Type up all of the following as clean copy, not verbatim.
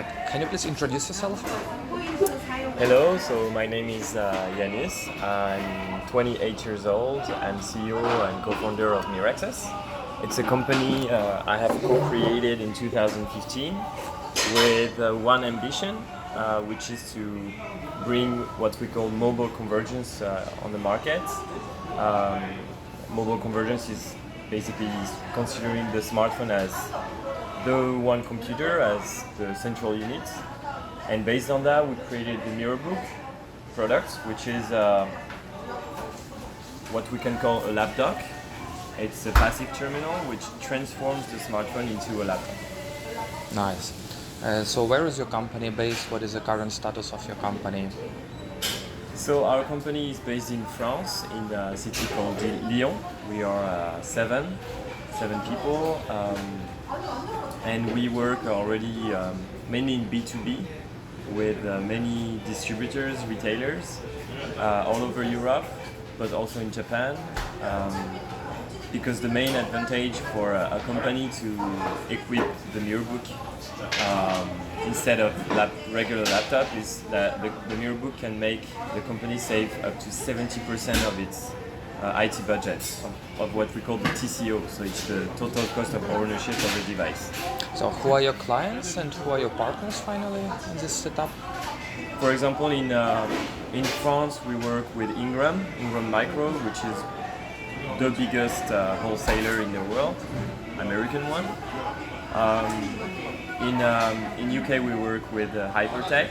Can you please introduce yourself? Hello, so my name is Yanis. I'm 28 years old. I'm CEO and co-founder of Miraxess. It's a company I have co-created in 2015 with one ambition, which is to bring what we call mobile convergence on the market. Um, Mobile convergence is basically considering the smartphone as the one computer, as the central unit. And based on that, we created the MiraBook product, which is what we can call a laptop. It's a passive terminal which transforms the smartphone into a laptop. Nice. So where is your company based? What is the current status of your company? So our company is based in France, in a city called Lyon. We are seven people, and we work already mainly in B2B with many distributors, retailers all over Europe, but also in Japan. Because the main advantage for a company to equip the MiraBook instead of regular laptop is that the MiraBook can make the company save up to 70% of its IT budget, of what we call the TCO, so it's the total cost of ownership of the device. So who are your clients and who are your partners finally in this setup? For example, in France we work with Ingram Micro, which is the biggest wholesaler in the world, American one. In UK we work with Hypertech,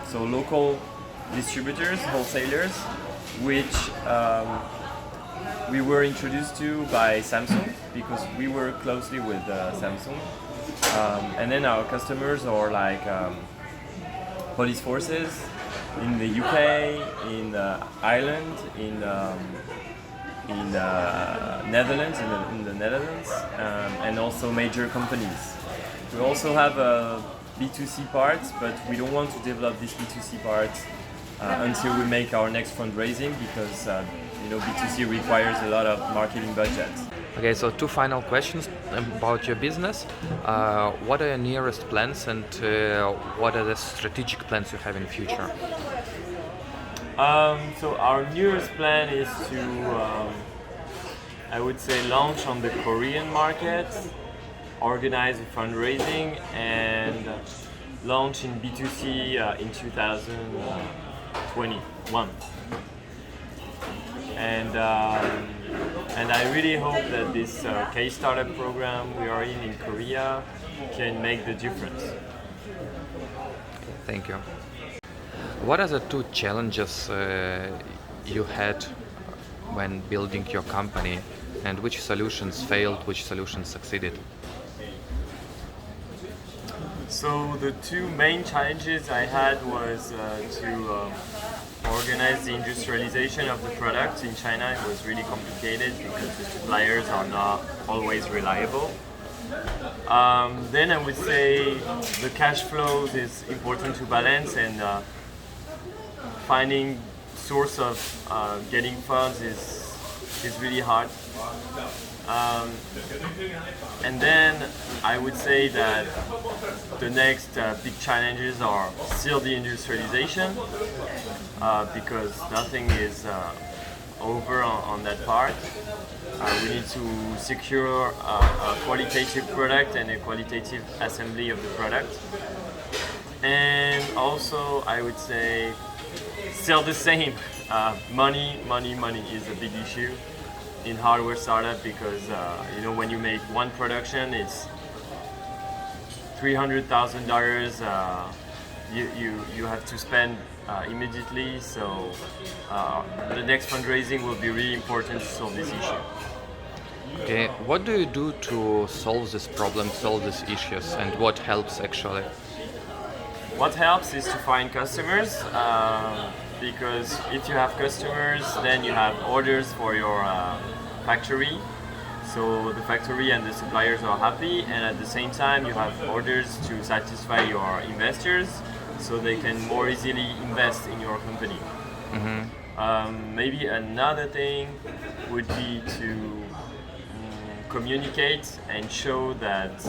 so local distributors, wholesalers, which we were introduced to by Samsung because we work closely with Samsung. And then our customers are like police forces in the UK, in Ireland, in Netherlands, in the Netherlands, and also major companies. We also have a B2C part, but we don't want to develop this B2C part until we make our next fundraising because B2C requires a lot of marketing budget. Okay, so two final questions about your business. What are your nearest plans and what are the strategic plans you have in future? So our newest plan is to, I would say, launch on the Korean market, organize a fundraising, and launch in B2C in 2021. And I really hope that this K-Startup program we are in Korea can make the difference. Thank you. What are the two challenges you had when building your company, and which solutions failed, which solutions succeeded? So the two main challenges I had was to organize the industrialization of the product in China. It was really complicated because the suppliers are not always reliable. Then I would say the cash flows is important to balance, and finding source of getting funds is really hard. And then I would say that the next big challenges are still the industrialization, because nothing is over on that part. We need to secure a qualitative product and a qualitative assembly of the product. And also I would say still the same, money is a big issue in hardware startup because when you make one production, it's $300,000 you have to spend immediately. So the next fundraising will be really important to solve this issue. Okay, what do you do to solve this problem, solve these issues, and what helps actually? What helps is to find customers, because if you have customers, then you have orders for your factory. So the factory and the suppliers are happy, and at the same time you have orders to satisfy your investors so they can more easily invest in your company. Mm-hmm. Maybe another thing would be to communicate and show that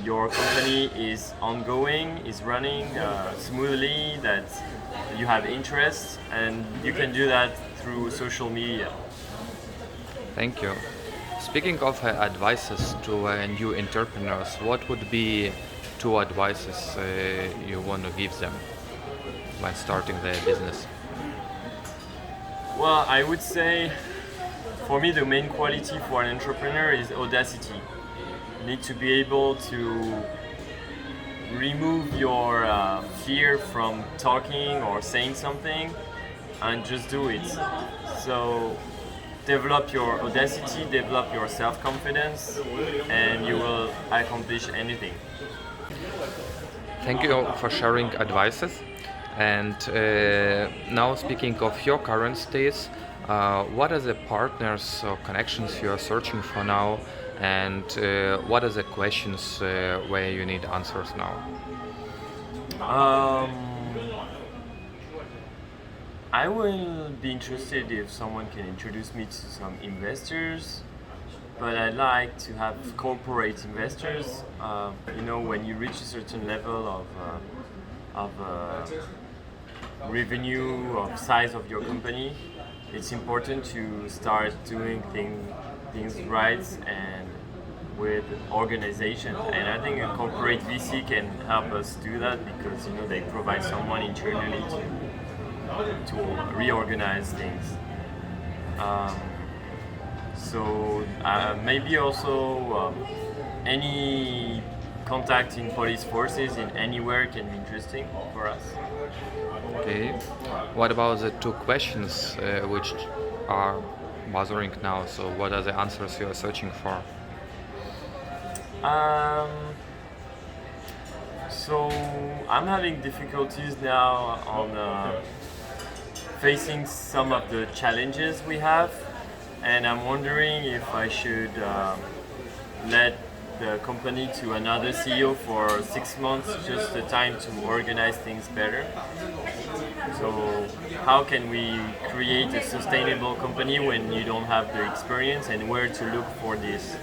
your company is ongoing, is running smoothly, that you have interest, and you can do that through social media. Thank you. Speaking of advices to new entrepreneurs, what would be two advices you want to give them when starting their business? Well, I would say for me the main quality for an entrepreneur is audacity. You need to be able to remove your fear from talking or saying something and just do it. So develop your audacity, develop your self-confidence, and you will accomplish anything. Thank you for sharing advices. And now, speaking of your current state, what are the partners or connections you are searching for now, and what are the questions where you need answers now? Um, I will be interested if someone can introduce me to some investors, but I like to have corporate investors. When you reach a certain level of revenue, of size of your company, it's important to start doing things right and with organization. And I think a corporate VC can help us do that because they provide someone internally to reorganize things. Maybe also any contact in police forces in anywhere can be interesting for us. Okay. What about the two questions which are bothering now? So, what are the answers you are searching for? So I'm having difficulties now on facing some of the challenges we have, and I'm wondering if I should let the company to another CEO for 6 months, just the time to organize things better. So how can we create a sustainable company when you don't have the experience, and where to look for this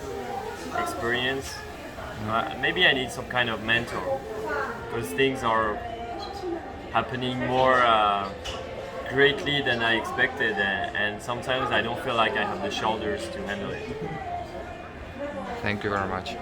experience? Maybe I need some kind of mentor because things are happening more greatly than I expected, and sometimes I don't feel like I have the shoulders to handle it. Thank you very much.